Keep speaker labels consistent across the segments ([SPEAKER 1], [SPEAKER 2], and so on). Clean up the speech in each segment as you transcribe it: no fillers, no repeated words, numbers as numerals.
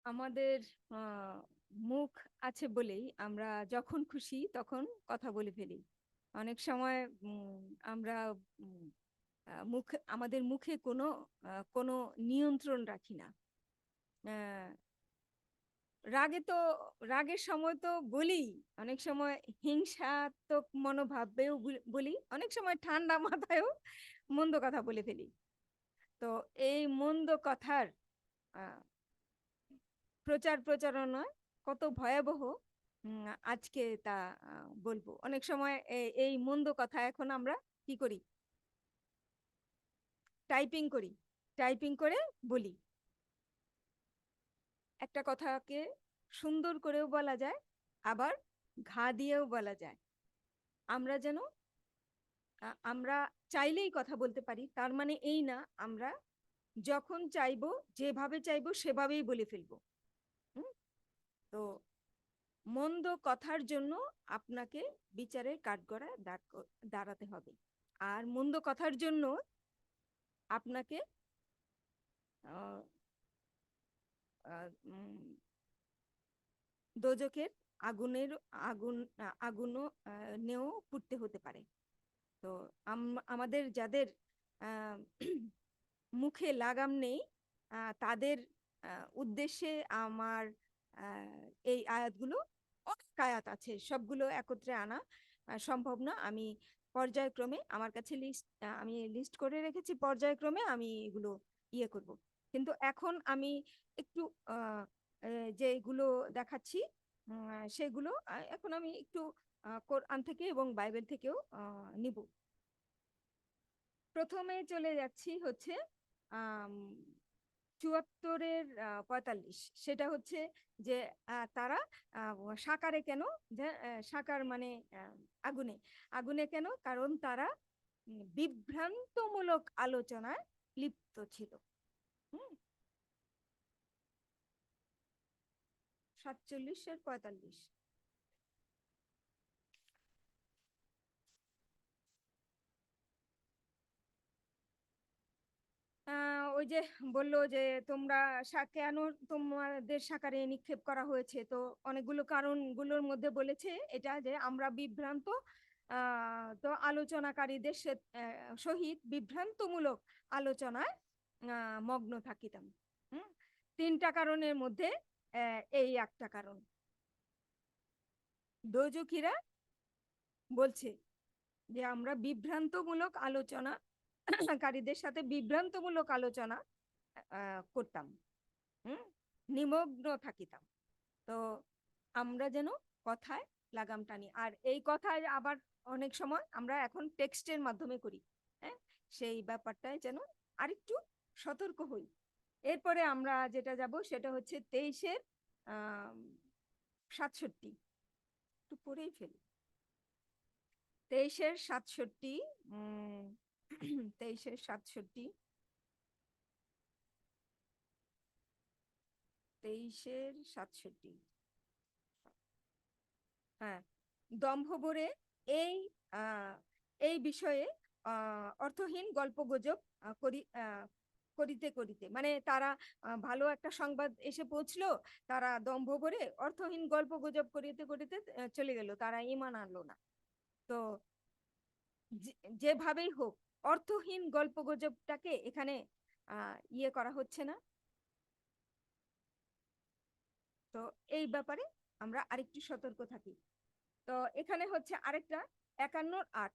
[SPEAKER 1] আমাদের আহ, মুখ আছে বলেই আমরা যখন খুশি তখন কথা বলে ফেলি। অনেক সময় আমরা উম, মুখ আমাদের মুখে কোনো নিয়ন্ত্রণ রাখি না। আহ, রাগে তো রাগের সময় তো বলি, অনেক সময় হিংসাত্মক মনোভাবেও বলি, অনেক সময় ঠান্ডা মাথায়ও মন্দ কথা বলে ফেলি। তো এই মন্দ কথার আহ, প্রচার প্রচারণা কত ভয়াবহ, আজকে তা বলবো। অনেক সময় এই মন্দ কথা এখন আমরা কি করি, টাইপিং করি, টাইপিং করে বলি। একটা কথাকে সুন্দর করেও বলা যায়, আবার ঘা দিয়েও বলা যায়। আমরা যেন আমরা চাইলেই কথা বলতে পারি, তার মানে এই না আমরা যখন চাইবো, যেভাবে চাইবো সেভাবেই বলে ফেলবো। হুম? তো মন্দ কথার জন্য আপনাকে বিচারের কাঠগড়ায় দাঁড়াতে হবে। আর মন্দ কথার জন্য আপনাকে আহ, আহ, উম, দোজখের আগুনের আগুন আগুনও নেও পুড়তে হতে পারে। তো আমাদের যাদের আহ, মুখে লাগাম নেই, তাদের উদ্দেশ্যে আমার এই আয়াতগুলো, অনেক আয়াত আছে, সবগুলো একত্রে আনা সম্ভব না। আমি পর্যায়ক্রমে আমার কাছে আমি লিস্ট করে রেখেছি, পর্যায়ক্রমে আমি এগুলো ইয়ে করব। কিন্তু এখন আমি একটু যেগুলো দেখাচ্ছি সেগুলো এখন আমি একটু কোরআন থেকে এবং বাইবেল থেকেও নিব। প্রথমে চলে যাচ্ছি হচ্ছে আম, 74-এর 45। সেটা হচ্ছে যে তারা সাকারে কেন, যে সাকার মানে আগুনে, আগুনে কেন, কারণ তারা বিভ্রান্তমূলক আলোচনায় লিপ্ত ছিল। হুম, 47-45। ওই যে বললো যে তোমরা কেন তোমাদের সাকারে নিক্ষেপ করা হয়েছে, তো অনেকগুলো কারণগুলোর মধ্যে বলেছে এটা যে আমরা বিভ্রান্ত, তো আলোচনাকারীদের সহিত বিভ্রান্তমূলক আলোচনায় মগ্ন থাকিতাম। হুম, তিনটা কারণের মধ্যে এই একটা কারণ। দোজখীরা বলছে যে আমরা বিভ্রান্তমূলক আলোচনা কারীদের সাথে বিভ্রান্তমূলক আলোচনা করতাম, হুম, নিমগ্ন থাকিতাম। তো আমরা যেন কথায় লাগাম টানি, আর এই কথায় আবার অনেক সময় আমরা এখন টেক্সটের মাধ্যমে করি। হ্যাঁ, সেই ব্যাপারটায় যেন আরেকটু সতর্ক হই। এরপরে আমরা যেটা যাব সেটা হচ্ছে 23-এর 67। একটু পরেই ফেলি। 23-এর 67, 23-এর 67, 23-এর 67। হ্যাঁ, দম্ভ ভরে এই এই বিষয়ে অর্থহীন গল্পগুজব করিতে করিতে, মানে তারা ভালো একটা সংবাদ এসে পৌঁছলো, তারা দম্ভ ভরে অর্থহীন গল্পগুজব করিতে করিতে চলে গেল, তারা ঈমান আনলো না। তো যেভাবেই হোক অর্থহীন গল্পগুজবটাকে এখানে ইয়ে করা হচ্ছে না। তো এই ব্যাপারে আমরা আরেকটু সতর্ক থাকি। তো এখানে হচ্ছে আরেকটা 51-8,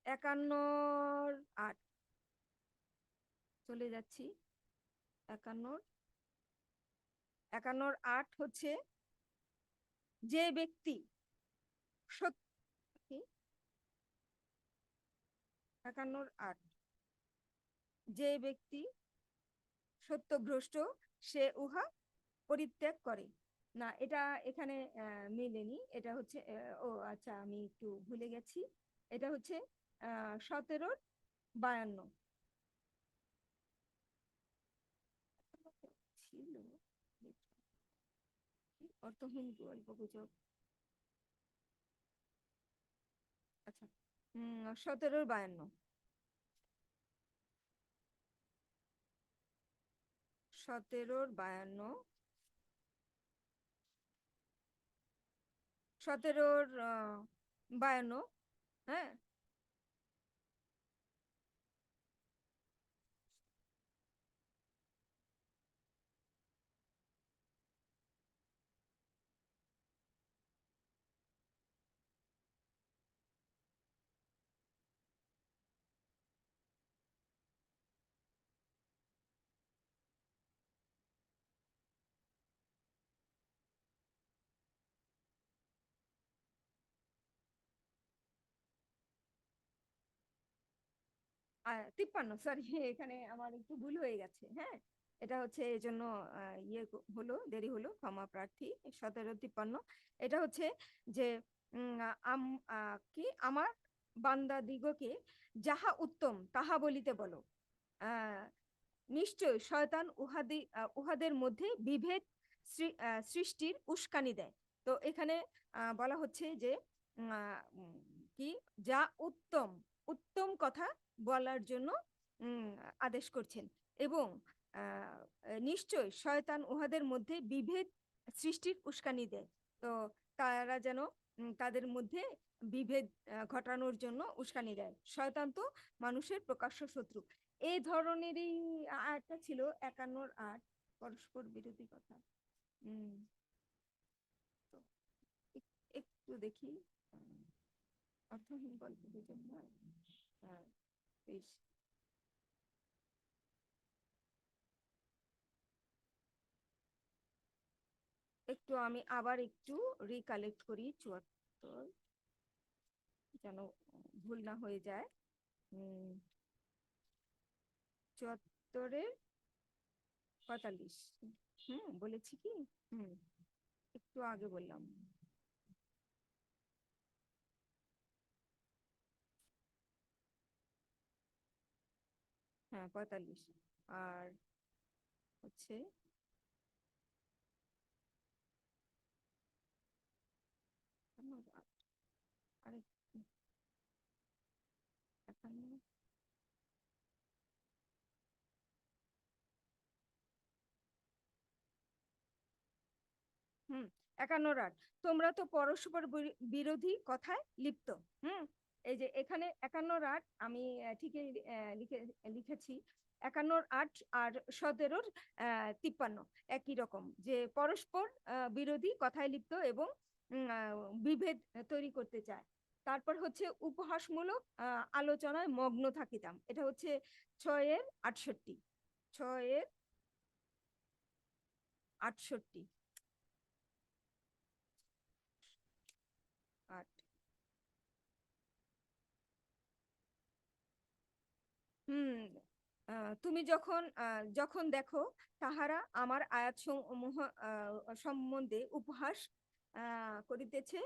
[SPEAKER 1] 51-8 চলে যাচ্ছি। 51-8 হচ্ছে যে ব্যক্তি সত্যি, 51-8, যে ব্যক্তি সত্যভ্রষ্ট সে উহা পরিত্যাগ করে না। এটা এখানে মেলেনি, এটা হচ্ছে ও আচ্ছা, আমি একটু ভুলে গেছি। এটা হচ্ছে 17-52 ছিল। অর্থহীন গল্পগুজব, আচ্ছা, 17-52, 17-52 17-র 52। হ্যাঁ, আর 53, সরি, এখানে আমার একটু ভুল হয়ে গেছে। হ্যাঁ, এটা হচ্ছে এই জন্য হলো, দেরি হলো, ক্ষমা প্রার্থী। 17-53 এটা হচ্ছে যে কি আমার বান্দা দিগকে যাহা উত্তম তাহা বলিতে বলো। আহ নিশ্চয় শয়তান উহাদের মধ্যে বিভেদ সৃষ্টির উস্কানি দেয়। তো এখানে বলা হচ্ছে যে কি যা উত্তম, উত্তম কথা বলার জন্য উম, আদেশ করছেন। এবং আহ, নিশ্চয় শয়তান উহাদের মধ্যে বিভেদ সৃষ্টির উস্কানি দেয়। তো তারা যেন তাদের মধ্যে বিভেদ ঘটানোর জন্য উস্কানি দেয়। শয়তান তো মানুষের প্রকাশ্য শত্রু। এই ধরনেরই আরেকটা ছিল 51-8, পরস্পর বিরোধী কথা। উম, তো একটু দেখি। উম, অর্থহীন গল্পের জন্য বেশ, একটু আমি আবার একটু রিকালেক্ট করি। 74, যেন ভুল না হয়ে যায়। 74-এর 45। বলেছি কি? হুম, একটু আগে বললাম। হ্যাঁ, 45। আর হচ্ছে আরেক 51। হুম, 51-8, তোমরা তো পরস্পর বিরোধী কথায় লিপ্ত। হুম, এই যে এখানে 51-8 আমি ঠিকই লিখেছি। 51-8 আর 17-র 53 একই রকম, যে পরস্পর বিরোধী কথায় লিপ্ত এবং বিভেদ তৈরি করতে চায়। তারপর হচ্ছে উপহাসমূলক আলোচনায় মগ্ন থাকিতাম, এটা হচ্ছে 6-এর 68। 6-এর 68। আট। হুম, তুমি যখন যখন দেখো তাহারা আমার আয়াত সমূহ সম্বন্ধে উপহাস করিতেছে,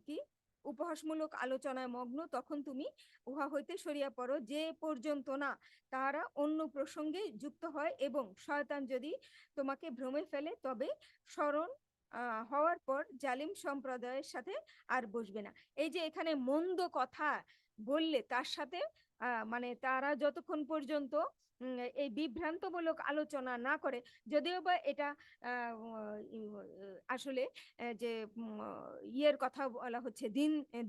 [SPEAKER 1] কি উপহাসমূলক আলোচনায় মগ্ন, তখন তুমি উহা হইতে সরিয়া পড়ো, যে পর্যন্ত না তাহারা অন্য প্রসঙ্গে যুক্ত হয় এবং শয়তান যদি তোমাকে ভ্রমে ফেলে, তবে স্মরণ হওয়ার পর জালিম সম্প্রদায়ের সাথে আর বসবে না। এই যে এখানে মন্দ কথা বললে তার সাথে মানে তারা যতক্ষণ পর্যন্ত এই বিভ্রান্তমূলক আলোচনা না করে, যদিও বা এটা আসলে যে ইয়ের কথা বলা হচ্ছে,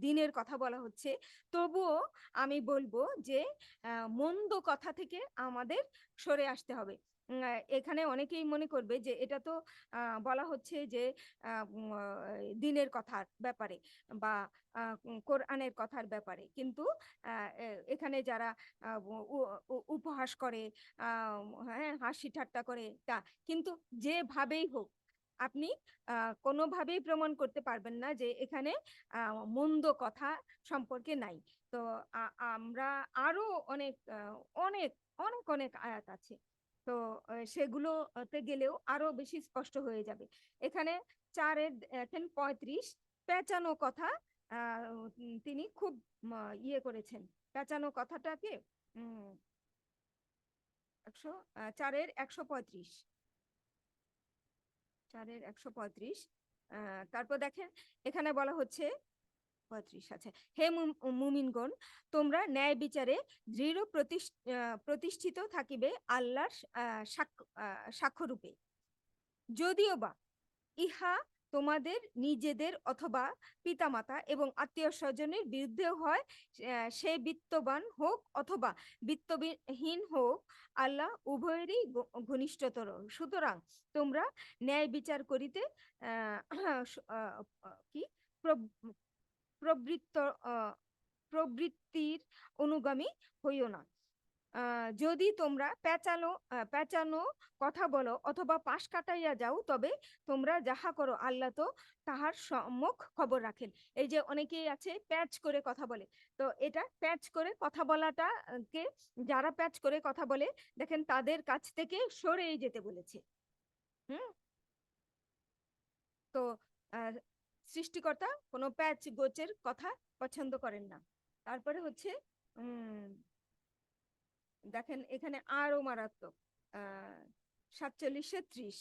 [SPEAKER 1] দিনের কথা বলা হচ্ছে, তবুও আমি বলবো যে মন্দ কথা থেকে আমাদের সরে আসতে হবে। এখানে অনেকেই মনে করবে যে এটা তো বলা হচ্ছে যে দিনের কথার ব্যাপারে বা কোরআনের কথার ব্যাপারে, কিন্তু এখানে যারা উপহাস করে, হ্যাঁ, হাসি ঠাট্টা করে, তা কিন্তু যেভাবেই হোক আপনি কোনোভাবেই প্রমাণ করতে পারবেন না যে এখানে মন্দ কথা সম্পর্কে নাই। তো আমরা আরো অনেক অনেক অনেক অনেক আয়াত আছে। তো সেগুলোতে গেলেও আরো বেশি স্পষ্ট হয়ে যাবে। এখানে 4-35 পেঁচানো কথা তিনি খুব করেছেন। পেঁচানো কথাটাকে 4-এর 135। 4-এর 135। তারপর দেখেন এখানে বলা হচ্ছে 35 আছে, হে মুমিনগণ, তোমরা ন্যায় বিচারে দৃঢ় প্রতিষ্ঠিত থাকিবে আল্লাহর সাক্ষ্যরূপে, যদিও বা ইহা তোমাদের নিজেদের অথবা পিতামাতা এবং আত্মীয় স্বজনের বিরুদ্ধেও হয়, সে বিত্তবান হোক অথবা বিত্তহীন হোক, আল্লাহ উভয়েরই ঘনিষ্ঠতর। সুতরাং তোমরা ন্যায় বিচার করিতে কি প্রবৃত্ত প্রবৃত্তির অনুগামী হইও না। যদি তোমরা পেঁচানো কথা বলো অথবা পাশ কাটাইয়া যাও, তবে তোমরা যাহা করো আল্লাহ তো তাহার সম্মুখ খবর রাখেন। এই যে অনেকেই আছে প্যাচ করে কথা বলে, তো এটা প্যাচ করে কথা বলাটা কে, যারা প্যাচ করে কথা বলে দেখেন তাদের কাছ থেকে সরে যেতে বলেছে। হুম। তো সৃষ্টিকর্তা কোনো প্যাচ গোচের কথা পছন্দ করেন না। তারপরে হচ্ছে দেখেন এখানে আরো মারাত্মক, 47-30,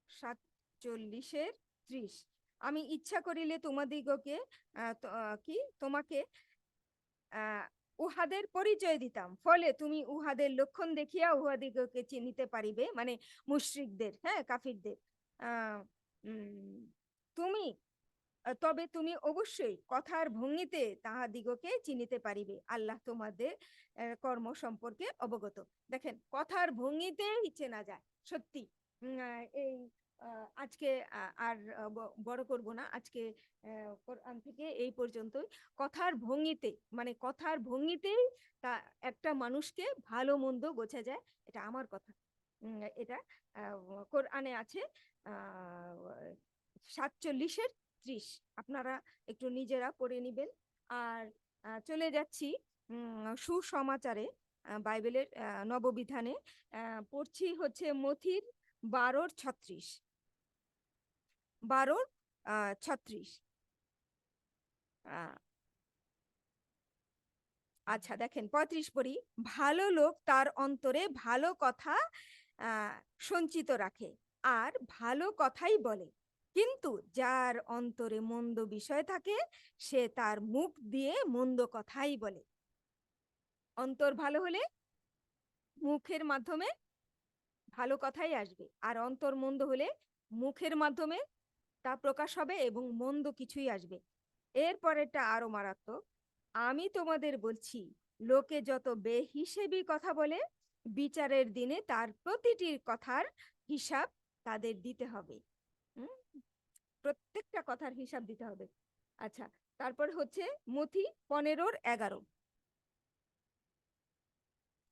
[SPEAKER 1] 47-30। আমি ইচ্ছা করিলে তোমাদিগকে কি তোমাকে উহাদের পরিচয় দিতাম, ফলে তুমি উহাদের লক্ষণ দেখিয়া উহাদিগকে চিনিতে পারিবে, মানে মুশরিকদের, হ্যাঁ, কাফিরদের। আহ তুমি তবে তুমি অবশ্যই কথার ভঙ্গিতে তাহাদিগকে চিনিতে পারিবে, আল্লাহ তোমাদের কর্ম সম্পর্কে অবগত। দেখেন কথার ভঙ্গিতেই চেনা যায় সত্যি। এই আজকে আর বড় করব না, আজকে কোরআন থেকে এই পর্যন্ত। কথার ভঙ্গিতে, মানে কথার ভঙ্গিতেই তা একটা মানুষকে ভালো মন্দ বোঝা যায়, এটা আমার কথা। এটা কোরআনে আছে 47-30। আপনারা একটু নিজেরা পড়ে নিবেন। আর চলে যাচ্ছি সুসমাচারে, বাইবেলের নববিধানে পড়ছি হচ্ছে মথির 12-36, 12-36। আচ্ছা দেখেন 35 পড়ি। ভালো লোক তার অন্তরে ভালো কথা সঞ্চিত রাখে আর ভালো কথাই বলে, কিন্তু যার অন্তরে মন্দ বিষয় থাকে সে তার মুখ দিয়ে মন্দ কথাই বলে। অন্তর ভালো হলে মুখের মাধ্যমে ভালো কথাই আসবে, আর অন্তর মন্দ হলে মুখের মাধ্যমে তা প্রকাশ হবে এবং মন্দ কিছুই আসবে। এরপরেরটা আরো মারাত্মক। আমি তোমাদের বলছি, লোকে যত বেহিসেবি কথা বলে, বিচারের দিনে তার প্রতিটির কথার হিসাব তাদের দিতে হবে। প্রত্যেকটা কথার হিসাব দিতে হবে। আচ্ছা, তারপর হচ্ছে মথি 15-11,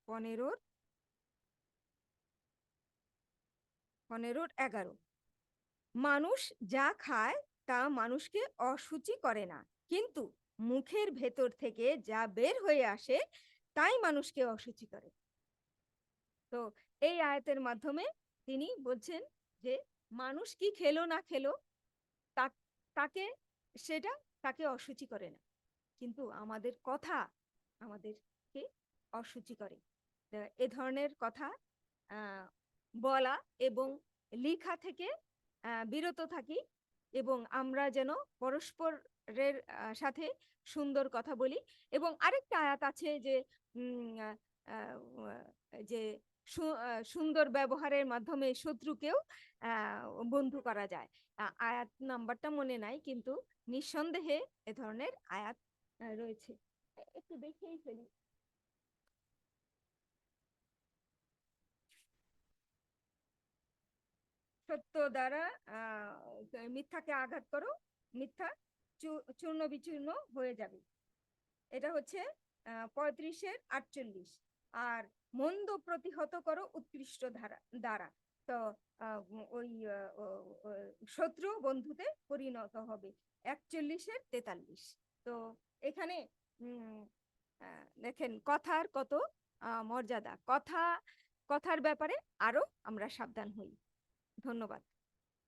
[SPEAKER 1] 15-11। মানুষ যা খায় তা মানুষকে অসুচি করে না, কিন্তু মুখের ভেতর থেকে যা বের হয়ে আসে তাই মানুষকে অসুচি করে। তো এই আয়াতের মাধ্যমে তিনি বলছেন যে মানুষ কি খেলো না খেলো তাকে সেটা তাকে অসুচি করে না, কিন্তু আমাদের কথা আমাদেরকে অসুচি করে। এ ধরনের কথা বলা এবং লেখা থেকে বিরত থাকি, এবং আমরা যেন পরস্পরের সাথে সুন্দর কথা বলি। এবং আরেকটা আয়াত আছে যে যে সুন্দর ব্যবহারের মাধ্যমে শত্রুকেও বন্ধু করা যায়। আয়াত নাম্বারটা মনে নাই, কিন্তু নিঃসন্দেহে এ ধরনের আয়াত রয়েছে। একটু দেখেই ফেলি। সত্য দ্বারা মিথ্যাকে আঘাত করো, মিথ্যা চূর্ণ বিচূর্ণ হয়ে যাবে। এটা হচ্ছে 35-48। আর মন্দ প্রতিহত করো উৎকৃষ্ট দ্বারা। তো ওই শত্রু বন্ধুতে পরিণত হবে 41-43। তো এখানে দেখেন কথার কত মর্যাদা। কথার ব্যাপারে আরো আমরা সাবধান হই। ধন্যবাদ।